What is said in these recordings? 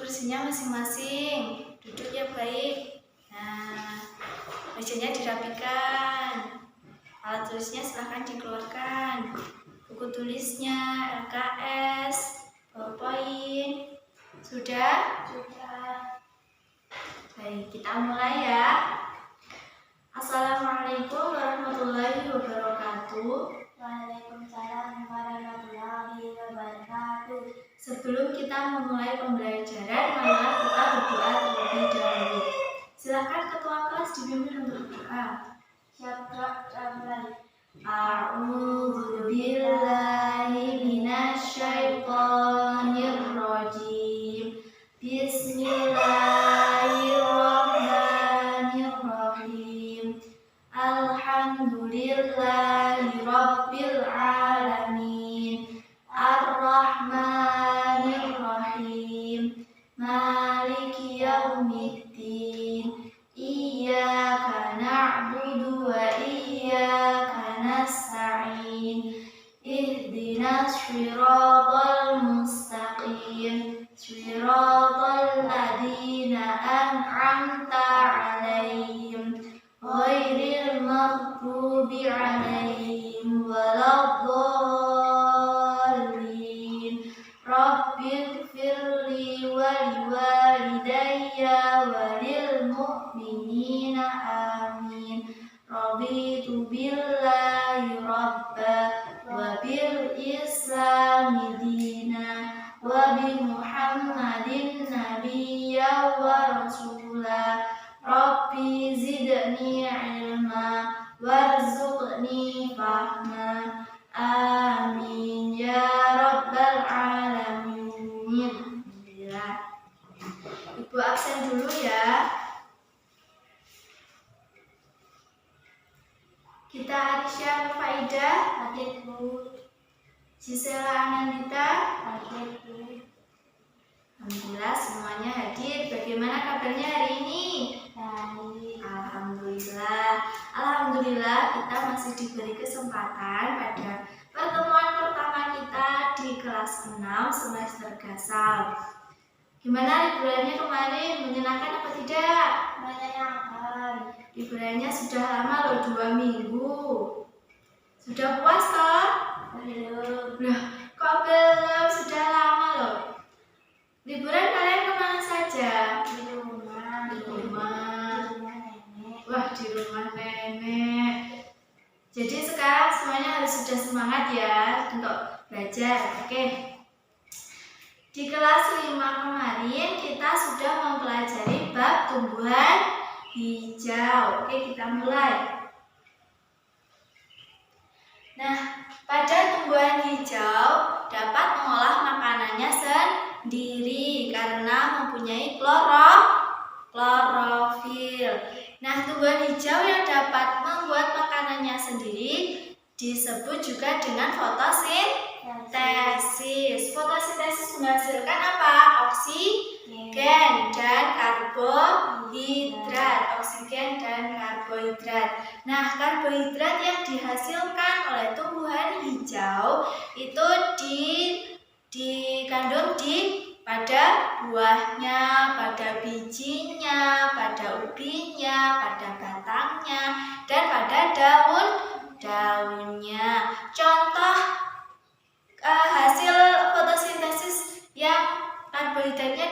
kursinya masing-masing, duduk yang baik. Nah, mejanya dirapikan, alat tulisnya silahkan dikeluarkan, buku tulisnya, LKS, ballpoint, sudah? Sudah. Baik, kita mulai ya. Assalamualaikum warahmatullahi wabarakatuh. Waalaikumsalam warahmatullahi wabarakatuh. Sebelum kita memulai pembelajaran, marilah kita berdoa terlebih dahulu. Silakan ketua kelas dipimpin untuk berdoa. A'udzu billahi minasyaitonir rajim. Bismillahirrahmanirrahim. Alhamdulillahi rabbil alamin. Ar-Rahmanir-Rahim. Maliki yaumiddin. Iyyaka na'budu wa iyyaka nasta'in. Ihdinas shiratal mustaqim. Shiratal ladzina an'amta 'alaihim ghairil maghdubi 'alaihim waladdallin. Rabbighfirli wa liwalidayya wa lil mu'minina amin. Raditu billahi rabba wa bil islami dina wa bi Muhammadin nabiyya wa rasula. Rabbi zidni ilma warzuqni fahma. Amin ya rabbal alamin. Alhamdulillah. Ibu absen dulu ya. Kita Arisya Faidah, Hadir Bu. Gisela Anandita, Hadir Bu. alhamdulillah semuanya hadir. Bagaimana kabarnya hari ini? Baik. Alhamdulillah kita masih diberi kesempatan pada pertemuan pertama kita di kelas 6 semester Gasal. Gimana liburannya kemarin? Menyenangkan apa tidak? Menyenangkan. Liburannya sudah lama loh, 2 minggu. Sudah puas toh? Belum. Loh, kok belum? Sudah lama loh. Liburan kalian kemana saja? Di rumah. Di rumah. Di rumah nenek. Wah, di rumah nenek. Jadi sekarang semuanya harus sudah semangat ya untuk belajar. Oke. Di kelas 5 kemarin kita sudah mempelajari bab tumbuhan hijau. Oke, kita mulai. Nah, pada tumbuhan hijau dapat mengolah makanannya sendiri karena mempunyai klorofil. Nah, tumbuhan hijau yang dapat membuat makanannya sendiri disebut juga dengan fotosintesis. Fotosintesis menghasilkan apa? Oksigen dan karbohidrat. Oksigen dan karbohidrat. Nah, karbohidrat yang dihasilkan oleh tumbuhan hijau itu dikandung pada buahnya, pada bijinya, pada ubinya, pada batangnya, dan pada daunnya. Contoh hasil fotosintesis yang karbohidratnya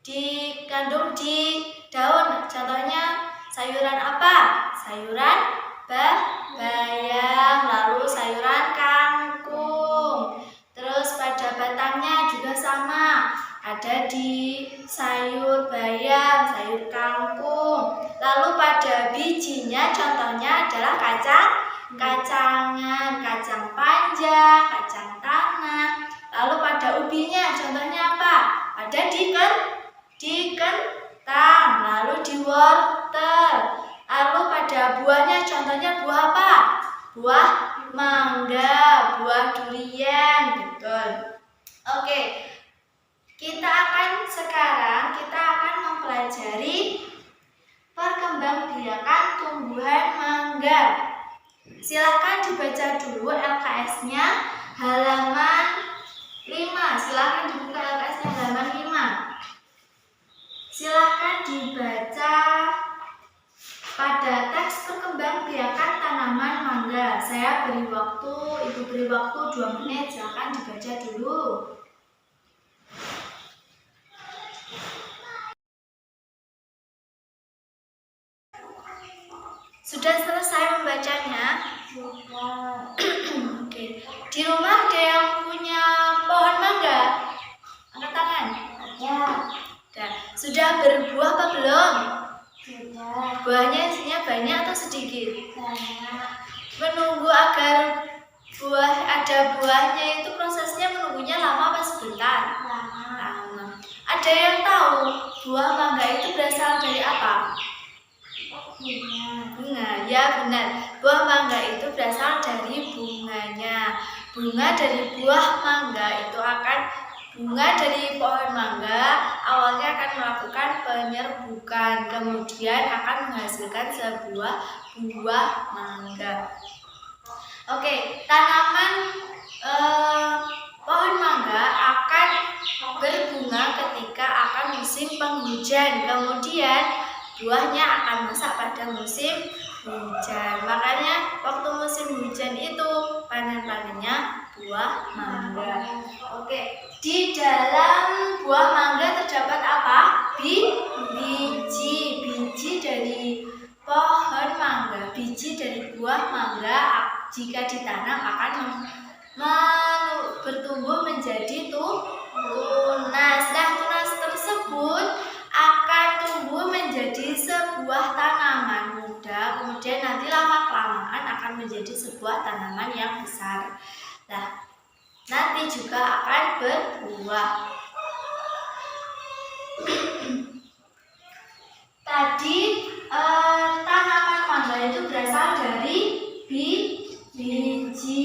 dikandung di daun. Contohnya sayuran apa? Sayuran bayam, lalu sayuran kangkung. Terus pada batangnya juga sama. Ada di sayur bayam, sayur kangkung. Lalu pada bijinya contohnya adalah kacangan, kacang panjang, kacang tanah. Lalu pada ubinya contohnya apa? Ada di kentang, lalu di wortel. Lalu pada buahnya contohnya buah apa? Buah mangga, buah durian, betul. Oke. Sekarang kita akan mempelajari perkembangbiakan tumbuhan mangga. Silakan dibaca dulu LKS-nya halaman 5. Silakan dibuka LKS-nya halaman 5. mangga. Saya beri waktu, Ibu beri waktu 2 menit. Silakan dibaca dulu. Sudah selesai membacanya? Sudah. Oke. Di rumah ada yang punya pohon mangga? Angkat tangan. Ada. Ada. Sudah berbuah apa belum? Sudah. Buahnya isinya banyak atau sedikit? Banyak. Menunggu agar ada buahnya itu prosesnya menunggunya lama apa sebentar? Lama. Lama. Ada yang tahu buah mangga itu berasal dari apa? Bunga. Bunga, ya benar. Buah mangga itu berasal dari bunganya. Bunga dari buah mangga itu akan bunga dari pohon mangga awalnya akan melakukan penyerbukan, kemudian akan menghasilkan sebuah buah mangga. Oke, tanaman pohon mangga akan berbunga ketika akan musim penghujan. Kemudian buahnya akan masak pada musim hujan. Makanya waktu musim hujan itu panen-panennya buah mangga. Oke, di dalam buah mangga terdapat apa? Biji. Biji dari pohon mangga. Biji dari buah mangga jika ditanam akan bertumbuh menjadi tunas. Nah, tunas tersebut akan tumbuh menjadi sebuah tanaman muda, kemudian nanti lama-kelamaan akan menjadi sebuah tanaman yang besar. Nah, nanti juga akan berbuah. Tadi tanaman mangga itu berasal dari biji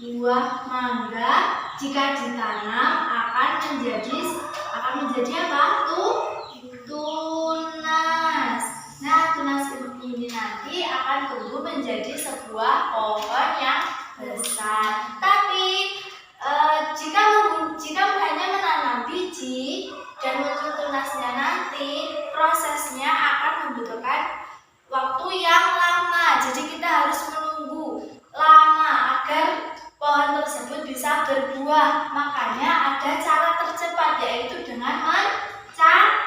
buah mangga jika ditanam akan menjadi apa? Tunas. Nah, tunas ini nanti akan tumbuh menjadi sebuah pohon yang besar. Tapi jika hanya menanam biji dan muncul tunasnya nanti, prosesnya akan membutuhkan waktu yang lama. Jadi kita harus menunggu lama agar pohon tersebut bisa berbuah. Makanya ada cara tercepat, yaitu dengan mencangkok.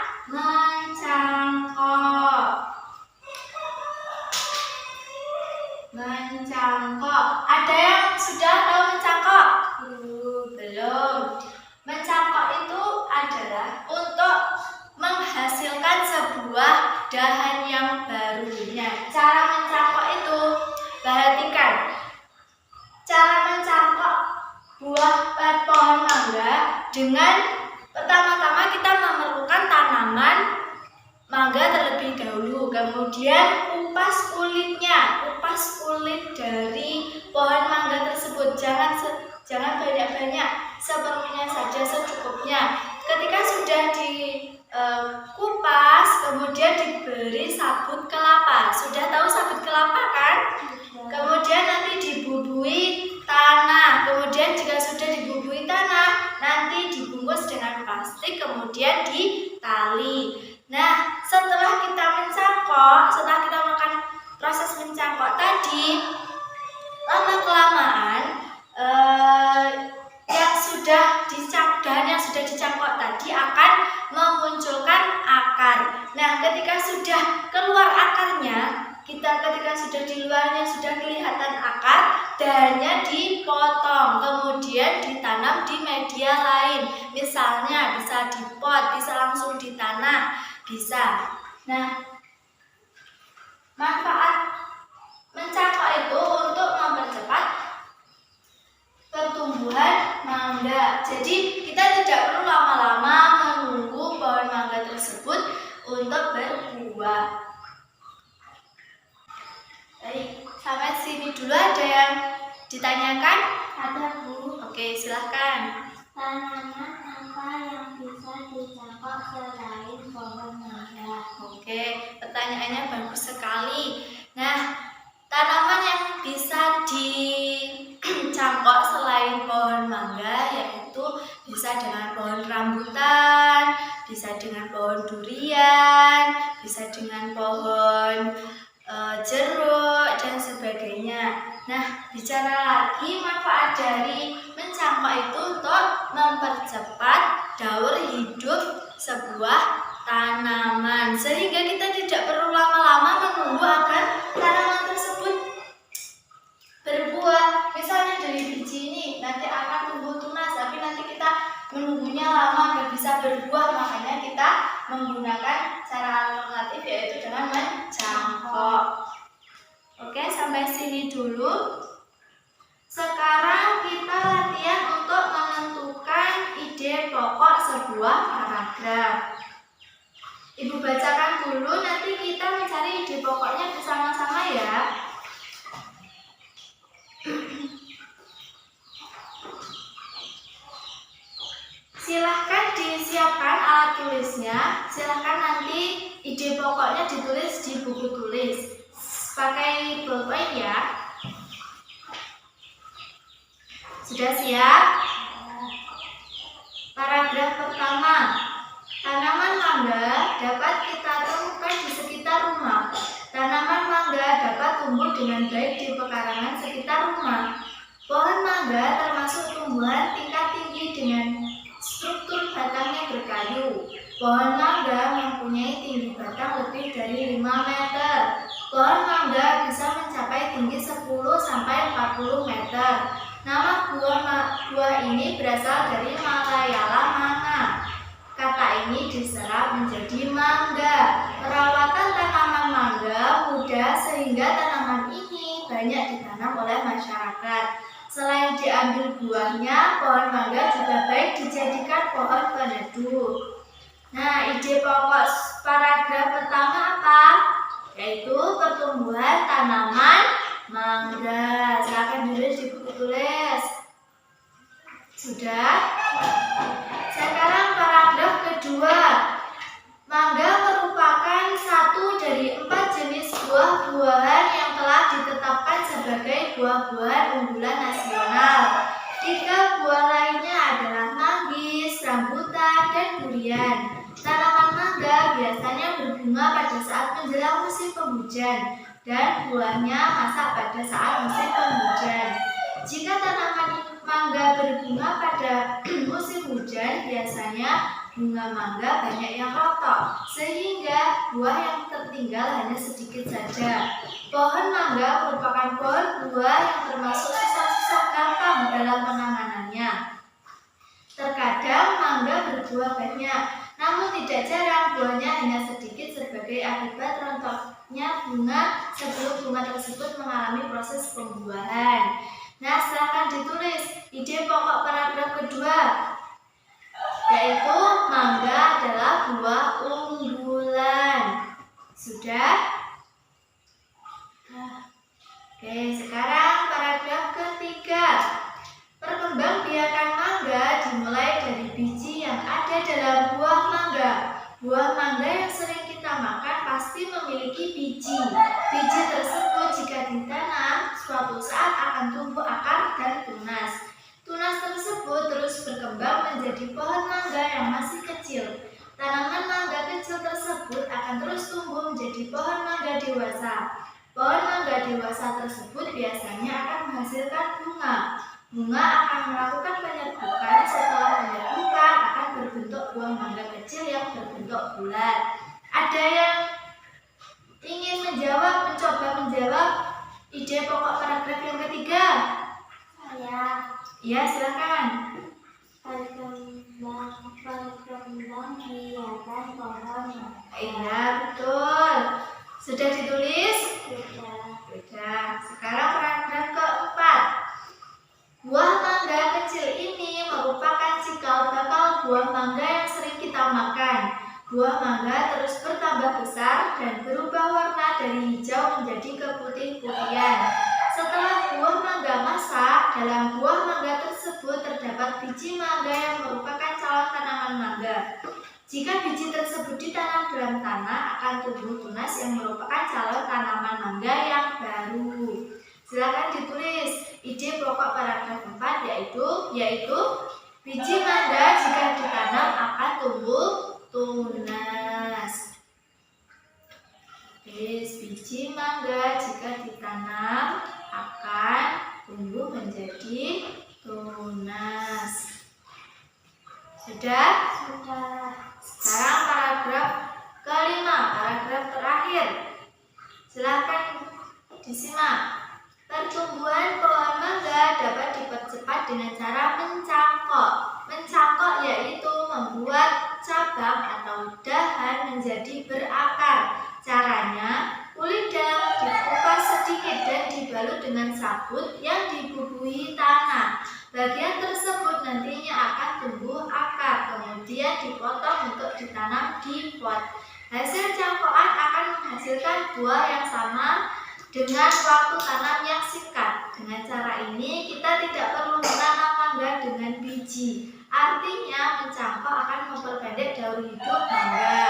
Ada yang sudah tahu mencangkok? Belum. Mencangkok itu adalah untuk menghasilkan sebuah dahan yang barunya. Cara mencangkok itu, perhatikan. Cara mencangkok buah pohon mangga dengan pertama-tama kita memerlukan tanaman mangga terlebih dahulu, kemudian kupas kulit dari pohon mangga tersebut. Jangan banyak-banyak, seperlunya saja, secukupnya. Ketika sudah dikupas, kemudian diberi sabut kelapa. Sudah tahu sabut kelapa kan? Kemudian nanti dibubui tanah. Kemudian jika sudah dibubui tanah, nanti dibungkus dengan plastik, kemudian ditali. Nah, setelah kita melakukan proses mencangkok tadi, lama-kelamaan dahan yang sudah dicangkok tadi akan memunculkan akar. Nah, ketika sudah keluar akarnya, ketika sudah di luarnya sudah kelihatan akar, dahannya dipotong, kemudian ditanam di media lain. Misalnya bisa di pot, bisa langsung di tanah, bisa. Nah, manfaat mencangkok itu untuk mempercepat pertumbuhan mangga. Jadi kita tidak perlu lama-lama menunggu pohon mangga tersebut untuk berbuah. Baik, sampai sini dulu ada yang ditanyakan? Ada, Bu. Oke, silahkan. Tanaman apa yang bisa dicangkok selain pohon mangga? Oke, pertanyaannya bagus sekali. Nah, tanaman yang bisa dicangkok selain pohon mangga yaitu bisa dengan pohon rambutan, bisa dengan pohon durian, bisa dengan pohon jeruk dan sebagainya. Bicara lagi, manfaat dari mencangkok itu untuk mempercepat daur hidup sebuah tanaman, sehingga kita tidak perlu lama-lama menunggu agar tanaman tersebut berbuah. Misalnya dari biji ini nanti akan tumbuh tunas, tapi nanti kita menunggunya lama agar bisa berbuah, makanya kita menggunakan cara alternatif yaitu dengan mencangkok. Oke, sampai sini dulu. Sekarang kita latihan untuk menentukan ide pokok sebuah paragraf. Ibu bacakan dulu, nanti kita mencari ide pokoknya bersama-sama ya. Silahkan disiapkan alat tulisnya. Silahkan nanti ide pokoknya ditulis di buku tulis. Pakai bolpen ya. Sudah siap? Paragraf pertama. Tanaman mangga dapat kita temukan di sekitar rumah. Tanaman mangga dapat tumbuh dengan baik di pekarangan sekitar rumah. Pohon mangga termasuk tumbuhan tingkat tinggi dengan struktur batang yang berkayu. Pohon mangga mempunyai tinggi batang lebih dari 5 meter. Pohon mangga bisa mencapai tinggi 10–40 meter. Nama buah ini berasal dari Malayalam manga. Kata ini diserap menjadi mangga. Perawatan tanaman mangga mudah sehingga tanaman ini banyak ditanam oleh masyarakat. Selain diambil buahnya, pohon mangga juga baik dijadikan pohon peneduh. Nah, ide pokok paragraf pertama apa? Yaitu pertumbuhan tanaman mangga. Silakan ditulis di buku tulis. Sudah? Sekarang paragraf kedua. Mangga merupakan satu dari 4 jenis buah-buahan yang telah ditetapkan sebagai buah-buahan unggulan nasional. 3 buah lainnya adalah manggis, rambutan, dan durian. Tanaman mangga biasanya berbunga pada saat menjelang musim penghujan dan buahnya masak pada saat musim penghujan. Jika tanaman mangga berbunga pada musim hujan, biasanya bunga mangga banyak yang rontok, sehingga buah yang tertinggal hanya sedikit saja. Pohon mangga merupakan pohon buah yang termasuk susah-susah gampang dalam penanganannya. Terkadang mangga berbuah banyak, namun tidak jarang buahnya hanya sedikit sebagai akibat rontoknya bunga sebelum bunga tersebut mengalami proses pembuahan. Nah, silakan ditulis ide pokok paragraf kedua, yaitu mangga adalah buah unggulan. Sudah? Oke, sekarang paragraf ketiga. Perkembangbiakan mangga dimulai dari biji yang ada dalam buah mangga. Buah mangga yang sering kita makan pasti memiliki biji. Biji tersebut jika ditanam, suatu saat akan tumbuh akar dan tunas. Tunas tersebut terus berkembang menjadi pohon mangga yang masih kecil. Tanaman mangga kecil tersebut akan terus tumbuh menjadi pohon mangga dewasa. Pohon mangga dewasa tersebut biasanya akan menghasilkan bunga. Bunga akan melakukan penyerbukan. Setelah penyerbukan akan berbentuk buah mangga kecil yang berbentuk bulat. Ada yang ingin mencoba menjawab ide pokok paragraf yang ketiga? Ya, silakan. Perkembang biakan pohon. Iya, betul. Sudah ditulis? Sudah. Sekarang paragraf keempat. Buah mangga kecil ini merupakan cikal bakal buah mangga yang sering kita makan. Buah mangga terus bertambah besar dan berubah warna dari hijau menjadi keputih-putihan. Setelah buah mangga masak, dalam buah mangga tersebut terdapat biji mangga yang merupakan calon tanaman mangga. Jika biji tersebut ditanam dalam tanah, akan tumbuh tunas yang merupakan calon tanaman mangga yang baru. Silakan ditulis ide pokok paragraf 4, yaitu biji mangga jika ditanam akan tumbuh tunas. Biji mangga jika ditanam akan tumbuh Sudah? Sudah. Sekarang paragraf kelima, paragraf terakhir. Silakan disimak. Pertumbuhan pohon mangga dapat dipercepat dengan cara mencangkok. Mencangkok yaitu membuat cabang atau dahan menjadi berakar. Caranya, kulit daun dikupas sedikit dan dibalut dengan sabut yang dibubuhi tanah. Bagian tersebut nantinya akan tumbuh akar, kemudian dipotong untuk ditanam di pot. Hasil cangkokan akan menghasilkan buah yang sama dengan waktu tanam yang singkat. Dengan cara ini kita tidak perlu menanam mangga dengan biji. Artinya mencangkok akan memperpendek daur hidup mangga.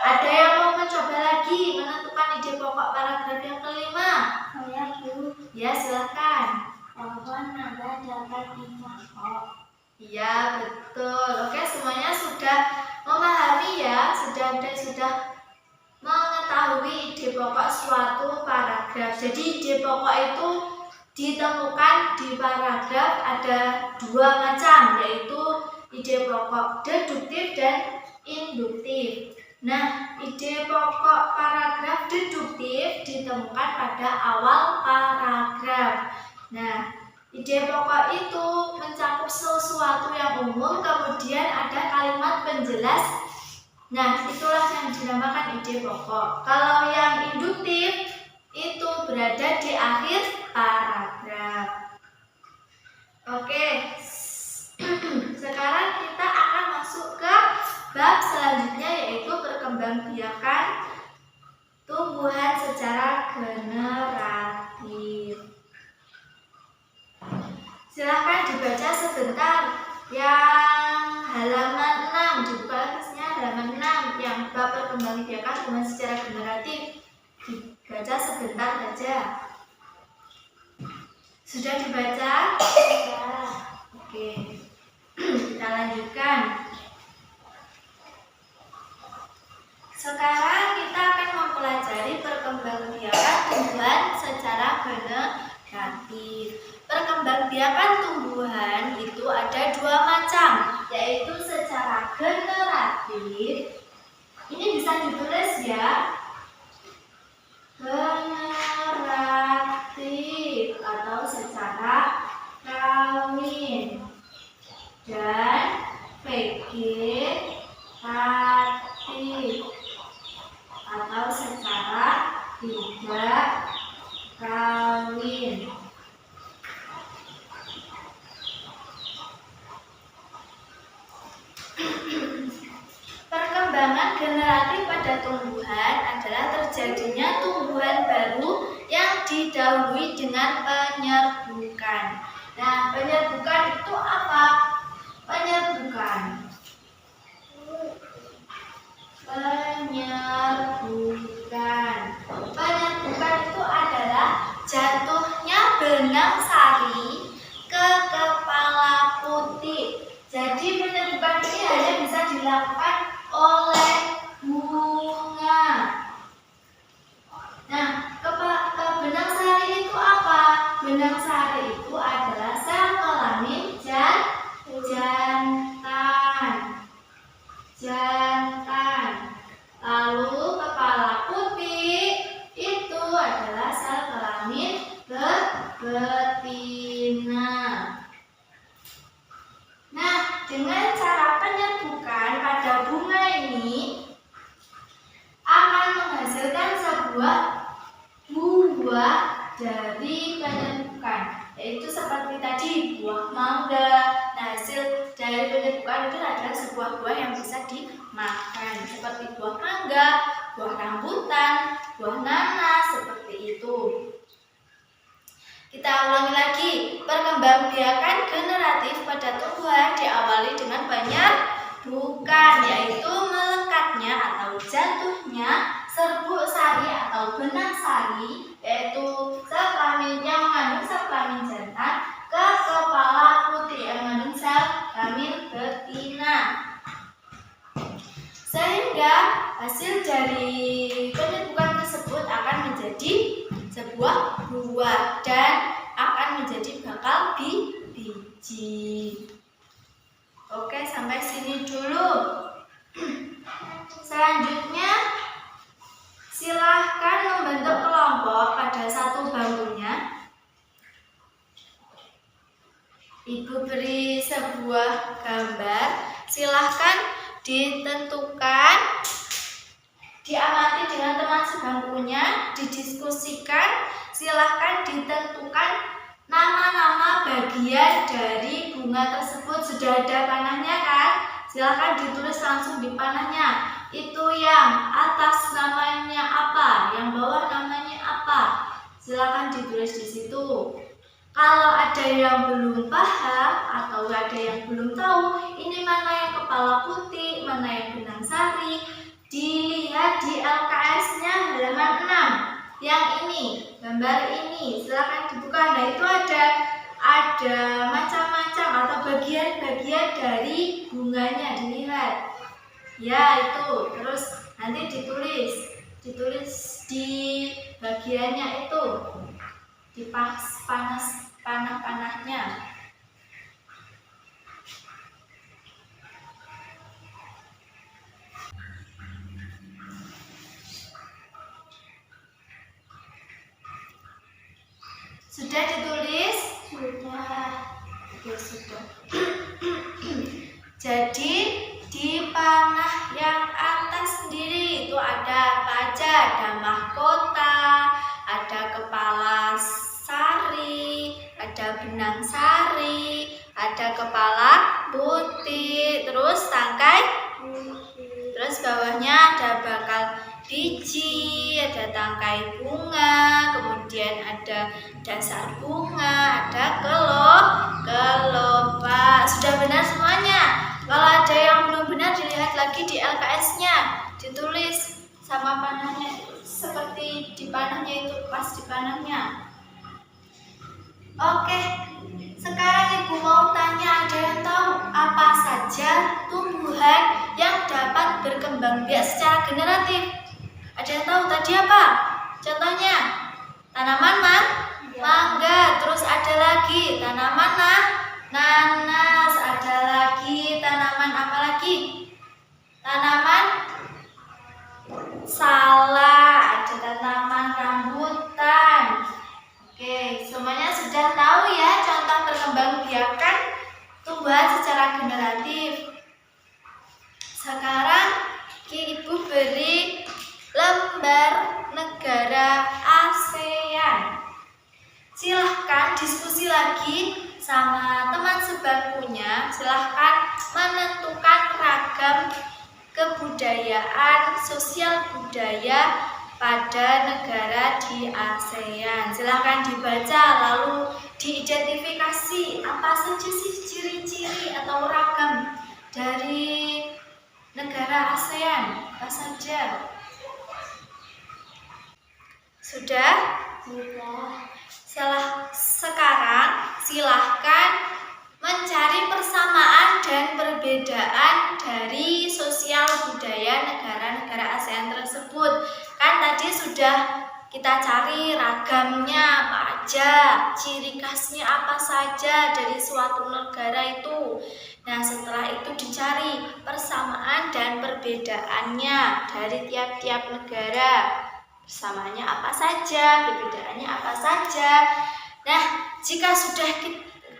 Ada yang mau mencoba lagi menentukan ide pokok paragraf yang kelima? Saya Bu. Ya, silakan. Pohon mangga dapat dicangkok. Iya, betul. Oke, semuanya sudah memahami ya, sudah mengetahui ide pokok suatu paragraf. Jadi ide pokok itu ditemukan di paragraf ada dua macam, yaitu ide pokok deduktif dan induktif. Nah, ide pokok paragraf deduktif ditemukan pada awal paragraf. Nah, ide pokok itu mencakup sesuatu yang umum, kemudian ada kalimat penjelas. Nah, itulah yang dinamakan ide pokok. Kalau yang induktif itu berada di akhir paragraf. Oke, sekarang kita akan masuk ke bab selanjutnya, yaitu perkembangbiakan tumbuhan secara generatif. Silahkan dibaca sebentar yang halaman 6, dibuka atasnya halaman 6 yang bab perkembangbiakan tumbuhan secara generatif. Dibaca sebentar saja. Sudah dibaca? Sudah. Oke. Kita lanjutkan. Sekarang kita akan mempelajari perkembangbiakan tumbuhan secara generatif. Perkembangbiakan tumbuhan itu ada dua macam, yaitu secara generatif. Ini bisa ditulis ya. Generatif atau secara kawin, dan vegetatif atau secara tidak kawin. Perkembangan generatif pada tumbuhan adalah terjadinya tumbuhan baru yang didahului dengan penyerbukan. Nah, penyerbukan itu apa? Penyerbukan itu adalah jatuhnya benang sari ke kepala putih. Jadi penyerbukan ini hanya bisa dilakukan oleh bunga. Nah, benang sari itu apa? Benang sari itu adalah sel kelamin jantan. Lalu kepala putih itu adalah sel kelamin betina. Nah, dengan cara penyerbukan pada bunga ini akan menghasilkan sebuah buah dari penyerbukan, yaitu seperti tadi buah mangga. Nah, hasil dari penyerbukan itu adalah sebuah buah yang bisa dimakan, seperti buah mangga, buah rambutan, buah nanas, seperti itu. Kita ulangi lagi, perkembangbiakan generatif pada tumbuhan diawali dengan penyerbukan, yaitu melekatnya atau jatuhnya serbuk sari atau benang sari, yaitu sel kelamin yang mengandung sel kelamin jantan, ke kepala putih yang mengandung sel kelamin betina. Sehingga hasil dari penyerbukan tersebut akan menjadi sebuah buah dan akan menjadi bakal biji. Oke, sampai sini dulu. dulu. Selanjutnya, silahkan membentuk kelompok pada satu bangkunya. Ibu beri sebuah gambar, silahkan ditentukan, diamati dengan teman sebangkunya, didiskusikan, silahkan ditentukan nama-nama bagian dari bunga tersebut. Sudah ada panahnya kan? Silahkan ditulis langsung di panahnya. Itu yang atas namanya apa, yang bawah namanya apa. Silahkan ditulis di situ. Kalau ada yang belum paham atau ada yang belum tahu, ini mana yang kepala putih, mana yang benang sari, dilihat di LKS-nya halaman 6. Yang ini, gambar ini, silahkan dibuka. Nah, itu ada macam-macam atau bagian-bagian dari bunganya, dilihat. Ya, itu. Terus nanti ditulis di bagiannya itu, di panah-panahnya. Sudah ditulis? Sudah. Oke, sudah. Jadi di panah yang atas sendiri itu ada apa aja? Ada mahkota, ada kepala sari, ada benang sari, ada kepala putih, terus tangkai, terus bawahnya ada bakal biji, ada tangkai bunga, kemudian ada dasar bunga, ada kelopak. Sudah benar semuanya? Kalau ada yang belum benar, dilihat lagi di LKS-nya, ditulis sama panahnya seperti di panahnya itu, pas di panahnya. Oke, sekarang Ibu mau tanya, ada yang tahu apa saja tumbuhan yang dapat berkembang biak secara generatif? Ada yang tahu tadi apa? Contohnya, tanaman mangga, terus ada lagi tanaman nanas, ada lagi tanaman apa lagi? Tanaman salak, ada tanaman rambutan. Oke, semuanya sudah tahu ya contoh perkembangbiakan tumbuhan secara generatif. Sekarang Ibu beri lembar negara ASEAN. Silahkan diskusi lagi sama teman sebangkunya. Silahkan menentukan ragam kebudayaan, sosial budaya pada negara di ASEAN. Silahkan dibaca lalu diidentifikasi apa saja sih ciri-ciri atau ragam dari negara ASEAN, apa saja? Sudah? Sekarang silahkan mencari persamaan dan perbedaan dari sosial budaya negara-negara ASEAN tersebut. Kan tadi sudah kita cari ragamnya apa aja, ciri khasnya apa saja dari suatu negara itu. Nah, setelah itu dicari persamaan dan perbedaannya dari tiap-tiap negara. Persamaannya apa saja, perbedaannya apa saja. Nah, jika sudah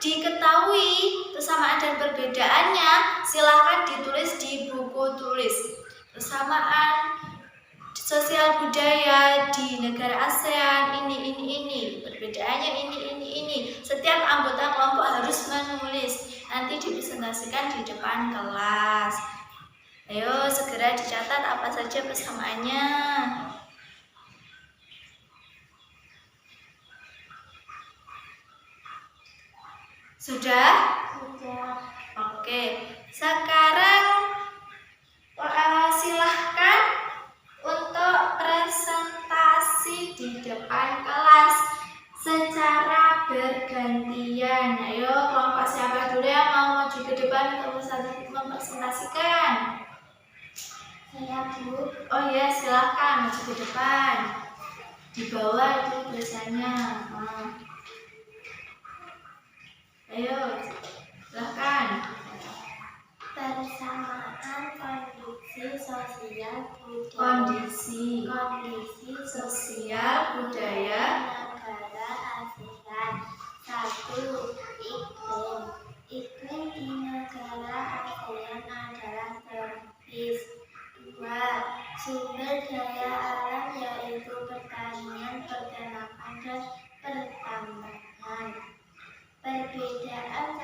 diketahui persamaan dan perbedaannya, silahkan ditulis di buku tulis. Persamaan sosial budaya di negara ASEAN ini, perbedaannya ini. Setiap anggota kelompok harus menulis. Nanti dipresentasikan di depan kelas. Ayo segera dicatat apa saja persamaannya. Sudah? Oke. Sekarang silahkan untuk presentasi di depan kelas secara bergantian. Ayo kelompok siapa dulu yang mau maju ke depan untuk mempresentasikan? Saya, Bu. Oh ya, silahkan maju ke depan. Di bawah itu tulisannya. Ayo, silahkan. persamaan kondisi sosial budaya Kondisi sosial budaya negara ASEAN. 1. Iklim di negara ASEAN adalah tropis. 2. Sumber daya alam yaitu pertanian, peternakan, dan pertambangan. Perbedaan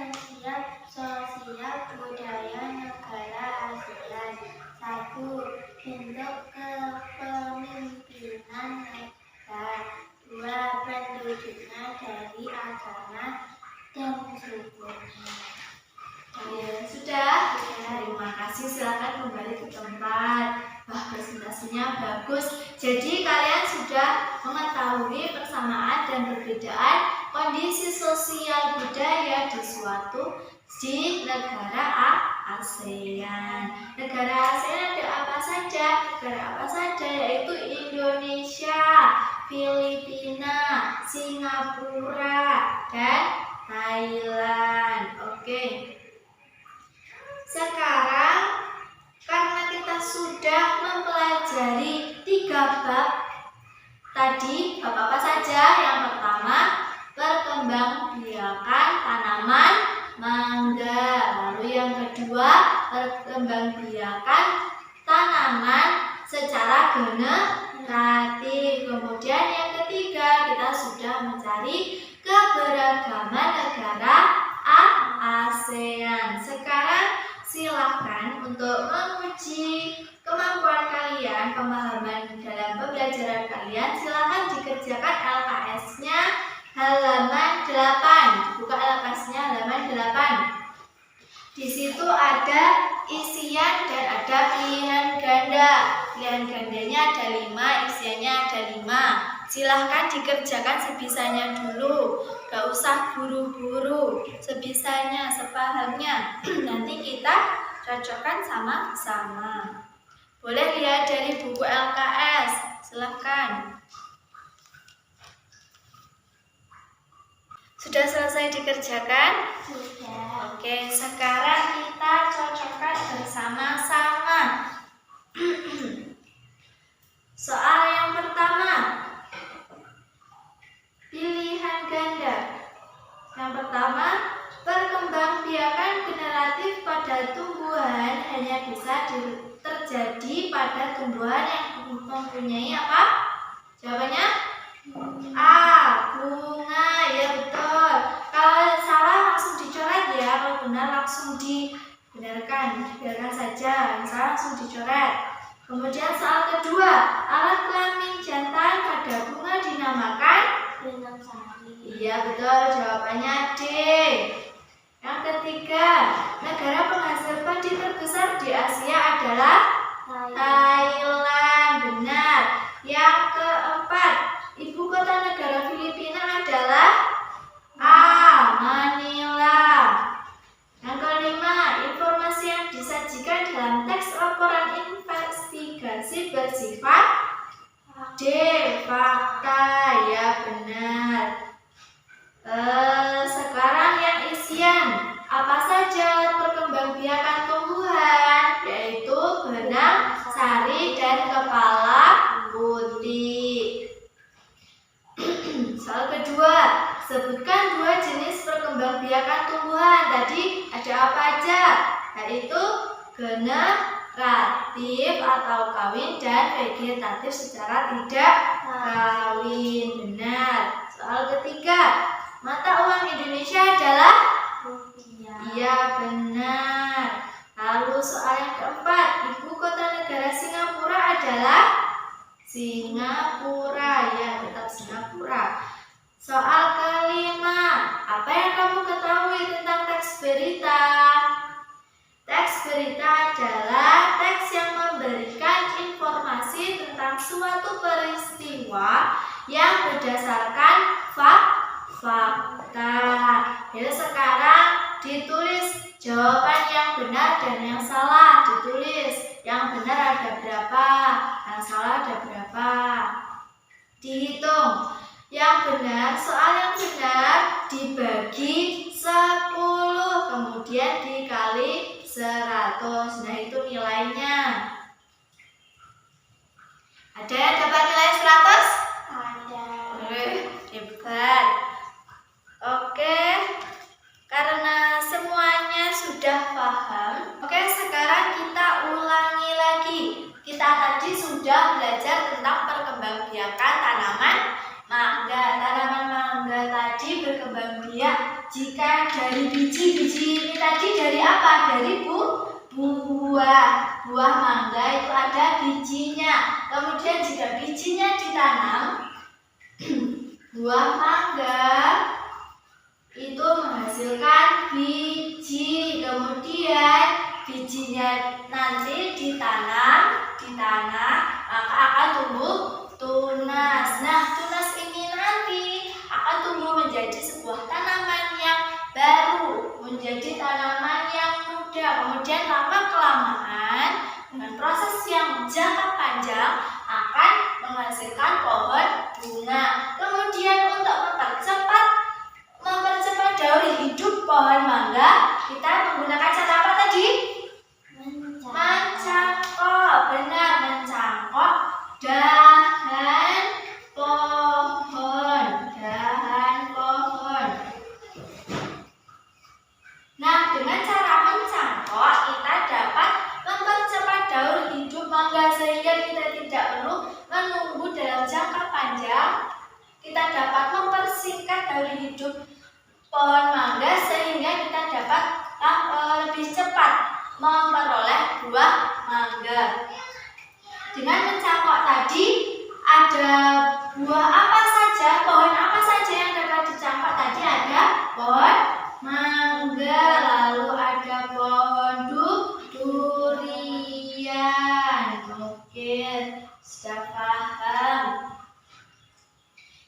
sosial budaya negara ASEAN. 1. Bentuk kepemimpinan negara. 2. Penduduknya dari agama dan sukunya. Ya, sudah. Terima kasih. Silakan kembali ke tempat. Wah, presentasinya bagus. Jadi kalian sudah mengetahui persamaan dan perbedaan kondisi sosial budaya di negara ASEAN. Negara ASEAN ada apa saja? Negara apa saja? Yaitu Indonesia, Filipina, Singapura, dan Thailand. Oke. Sekarang karena kita sudah mempelajari 3 bab tadi, bab apa saja? Yang pertama, perkembangbiakan tanaman mangga. Lalu yang kedua, perkembangbiakan tanaman secara generatif. Kemudian yang ketiga, kita sudah mencari keberagaman negara ASEAN. Sekarang silahkan untuk menguji kemampuan kalian, pemahaman dalam pembelajaran kalian. Silahkan dikerjakan LKS-nya halaman 8. Buka LKS-nya halaman 8. Di situ ada isian dan ada pilihan ganda. Pilihan gandanya ada 5, isiannya ada 5. Silahkan dikerjakan sebisanya dulu. Gak usah buru-buru, sebisanya, sepahamnya. Nanti kita cocokkan sama-sama. Boleh lihat dari buku LKS. Silahkan. Sudah selesai dikerjakan? Sudah. Oke, sekarang kita cocokkan bersama-sama. Soal yang pertama, pilihan ganda. Yang pertama, perkembangbiakan generatif pada tumbuhan hanya bisa terjadi pada tumbuhan yang mempunyai apa? Jawabannya A, bunga. Ya betul. Kalau salah langsung dicoret ya, kalau benar langsung dibenarkan. Biarkan saja, yang salah langsung dicoret. Kemudian soal kedua, alat kelamin jantan pada bunga dinamakan? Benang sari. Iya betul, jawabannya D. Yang ketiga, negara penghasil padi terbesar di Asia adalah Thailand. Benar. Yang keempat, ibu kota negara Filipina adalah A, Manila. Yang kelima, informasi yang disajikan dalam teks laporan investigasi bersifat D, fakta. Ya benar. Sekarang yang isian. Apa saja perkembangbiakan tumbuhan? Yaitu benang sari dan kepala putih. Soal kedua, sebutkan 2 jenis perkembangbiakan tumbuhan. Tadi ada apa aja? Yaitu generatif atau kawin dan vegetatif secara tidak kawin. Benar. Soal ketiga, mata uang Indonesia adalah Rupiah. iya benar. Lalu soal yang keempat, ibu kota negara Singapura adalah Singapura. Ya, tetap Singapura. Soal kelima, apa yang kamu ketahui tentang teks berita? Teks berita adalah teks yang memberikan informasi tentang suatu peristiwa yang berdasarkan fakta. Jadi sekarang ditulis jawaban yang benar dan yang salah. Ditulis yang benar ada berapa, yang salah ada berapa. Dihitung. Yang benar, soal yang benar dibagi 10, kemudian dikali 100. Nah, itu nilainya. Ada yang dapat nilai 100? Ada. Hebat. Oke, karena semuanya sudah paham, oke, sekarang kita ulangi lagi. Kita tadi sudah belajar tentang perkembangbiakan tanaman mangga. Tanaman mangga tadi berkembang biak jika dari biji-biji ini tadi dari apa? Dari buah. Buah mangga itu ada bijinya. Kemudian jika bijinya ditanam, buah mangga itu menghasilkan biji. Kemudian bijinya nanti ditanam di tanah, maka akan tumbuh tunas. Nah, tunas ini nanti akan tumbuh menjadi sebuah tanaman yang baru, menjadi tanaman yang muda. Kemudian lama-kelamaan dengan proses yang jangka panjang akan menghasilkan pohon bunga. Kemudian untuk mempercepat daur hidup pohon mangga, kita menggunakan cara apa tadi? Mencangkok. Benar, mencangkok dahan pohon. Nah, dengan cara mencangkok kita dapat mempercepat daur hidup mangga sehingga kita tidak perlu menunggu dalam jangka panjang. Kita dapat mempersingkat daur hidup pohon mangga sehingga kita dapat lebih cepat memperoleh buah mangga. Dengan mencangkok tadi, ada buah apa saja, pohon apa saja yang dapat dicangkok tadi? Ada pohon mangga, lalu ada pohon durian. Oke, sudah paham.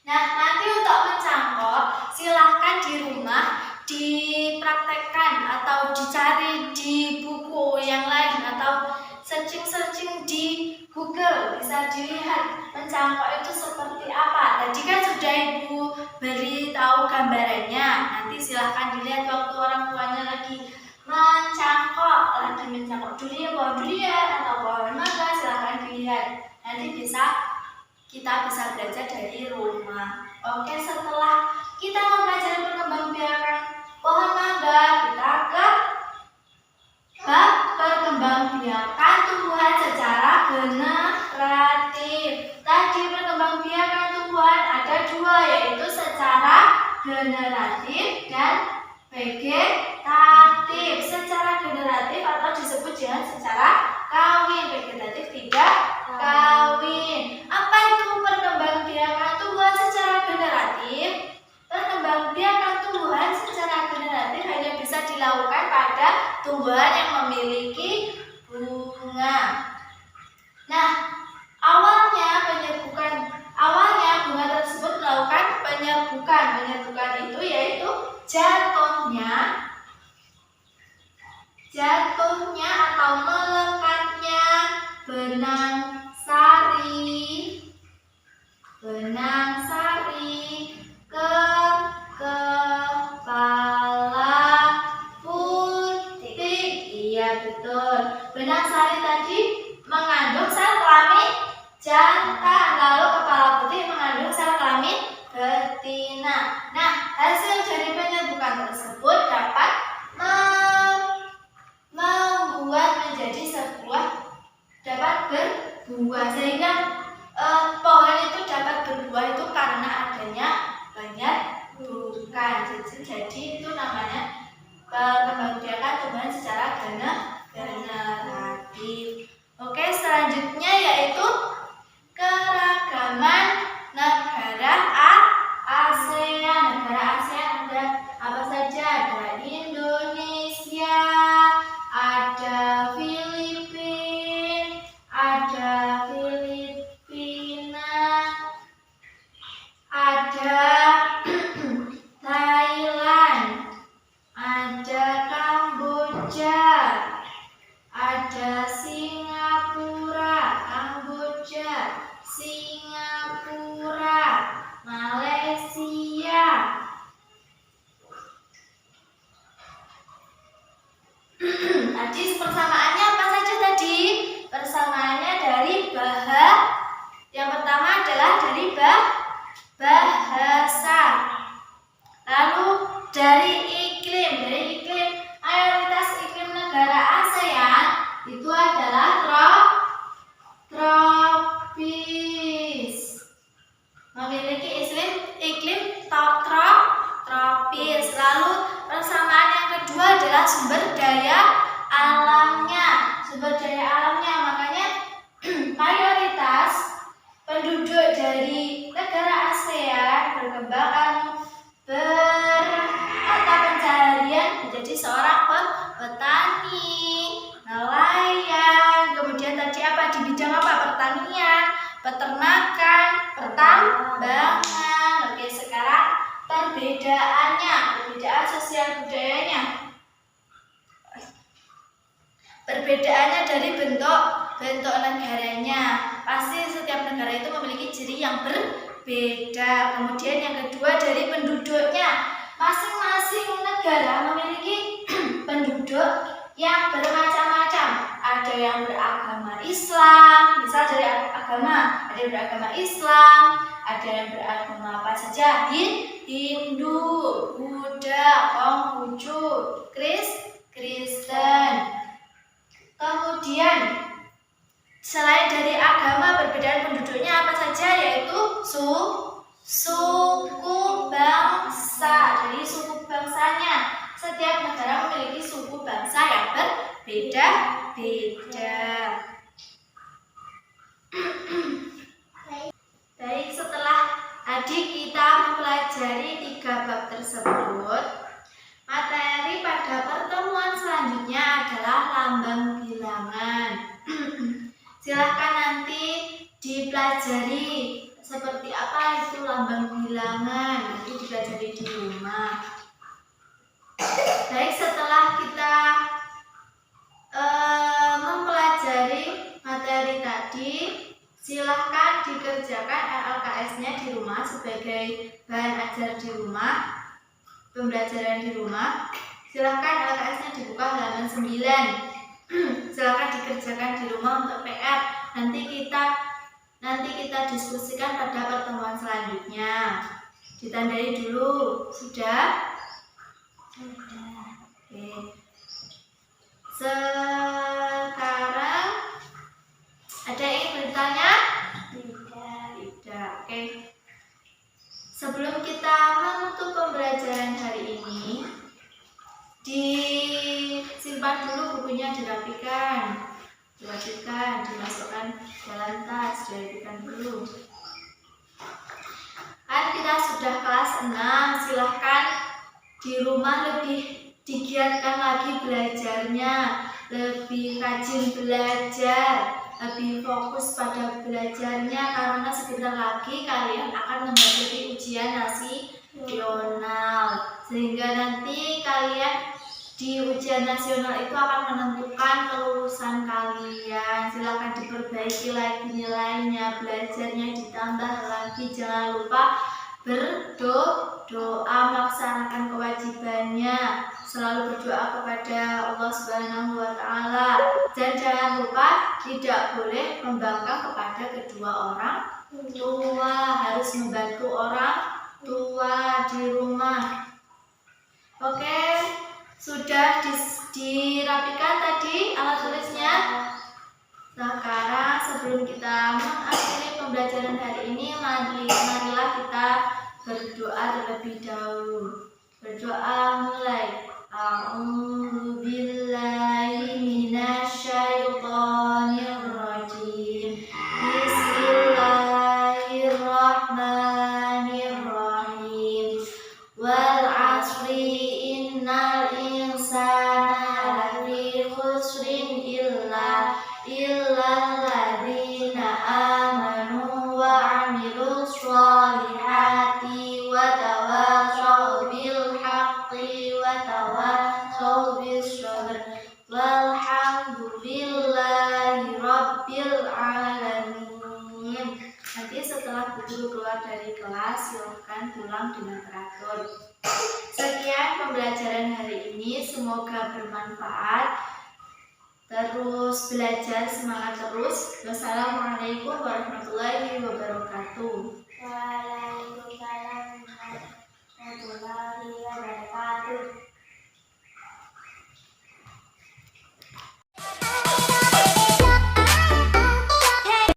Nah, nanti untuk mencangkok, silahkan di rumah dipraktekkan atau dicari di buku yang lain atau searching di Google. Bisa dilihat mencangkok itu seperti apa. Tadi kan sudah Ibu beritahu gambarannya. Nanti silahkan dilihat waktu orang tuanya lagi mencangkok pohon durian atau pohon mangga, silahkan dilihat. Nanti kita bisa belajar dari rumah. Oke, setelah kita mempelajari perkembangbiakan pohon mangga, kita ke bab perkembangbiakan tumbuhan secara generatif. Tadi perkembangbiakan tumbuhan ada dua, yaitu secara generatif dan vegetatif. Secara generatif atau disebut dengan secara kawin. Vegetatif tidak kawin. Apa itu perkembangbiakan tumbuhan secara generatif? Perkembangbiakan tumbuhan secara generatif hanya bisa dilakukan pada tumbuhan yang memiliki bunga. Nah, awalnya bunga tersebut melakukan penyerbukan. Penyerbukan itu yaitu jatuhnya atau melekatnya benang sari ke kepala putih. Iya, betul. Benang sari tadi mengandung sel kelamin jantan, lalu kepala putih mengandung sel kelamin betina. Nah, hasil dari penyerbukan tersebut dapat membuat menjadi dapat berbuah, sehingga pohon itu dapat berbuah itu karena adanya penyerbukan. Jadi itu namanya perkembangbiakan tumbuhan secara generatif. Oke, selanjutnya yaitu keragaman negara ASEAN. Negara ASEAN ada apa saja? Ada Indonesia, ada Filipina, ada Thailand, ada Kamboja, ada Singapura, Malaysia. Tadi negaranya. Pasti setiap negara itu memiliki ciri yang berbeda. Kemudian yang kedua dari penduduknya. Masing-masing negara memiliki penduduk yang bermacam-macam. Ada yang beragama Islam, misal dari agama, ada yang beragama Islam, ada yang beragama apa saja, Hindu, Buddha, Konghucu, Kristen. Kemudian selain dari agama, perbedaan penduduknya apa saja, yaitu suku bangsa. Jadi suku bangsanya, setiap negara memiliki suku bangsa yang berbeda-beda. Baik, setelah tadi kita mempelajari 3 bab tersebut, materi pada pertemuan selanjutnya adalah lambang bilangan. Silahkan nanti dipelajari seperti apa itu lambang bilangan, nanti dipelajari di rumah. Baik, setelah kita mempelajari materi tadi, silahkan dikerjakan LKS-nya di rumah sebagai bahan ajar di rumah, pembelajaran di rumah. Silahkan LKS-nya dibuka halaman 9. Silahkan dikerjakan di rumah untuk PR. Nanti kita diskusikan pada pertemuan selanjutnya. Ditandai dulu, sudah? Oke. Sekarang ada yang bertanya? Tidak. Oke. Sebelum kita menutup pembelajaran hari ini, disimpan dulu bukunya, dirapikan, dimasukkan dalam tas, dirapikan dulu. Kan kita sudah kelas 6, silahkan di rumah lebih digiatkan lagi belajarnya, lebih rajin belajar, lebih fokus pada belajarnya, karena sebentar lagi kalian akan menghadapi ujian nasional, sehingga nanti kalian di ujian nasional itu akan menentukan kelulusan kalian. Silakan diperbaiki lagi nilainya, belajarnya ditambah lagi, jangan lupa berdoa, melaksanakan kewajibannya, selalu berdoa kepada Allah Subhanahu wa Ta'ala, dan jangan lupa tidak boleh membangkang kepada kedua orang tua, harus membantu orang tua di rumah. Oke, sudah dirapikan tadi alat tulisnya. Sekarang sebelum kita mengakhiri pembelajaran hari ini, marilah kita berdoa terlebih dahulu. Berdoa mulai. A'udzu billahi minasyaitonir rajim. Bismillahirrahmanirrahim. Wal 'asri innal insana lafi khusrin illa alladzina amanu wa 'amilus sholihati wa tawashaw bil haqqi wa tawashaw bis sabr. Walhamdulillahi rabbil alamin. Nanti setelah guru keluar dari kelas, silakan pulang dengan teratur. Sekian pembelajaran hari ini, semoga bermanfaat. Terus belajar, semangat terus. Wassalamualaikum warahmatullahi wabarakatuh. Waalaikumsalam warahmatullahi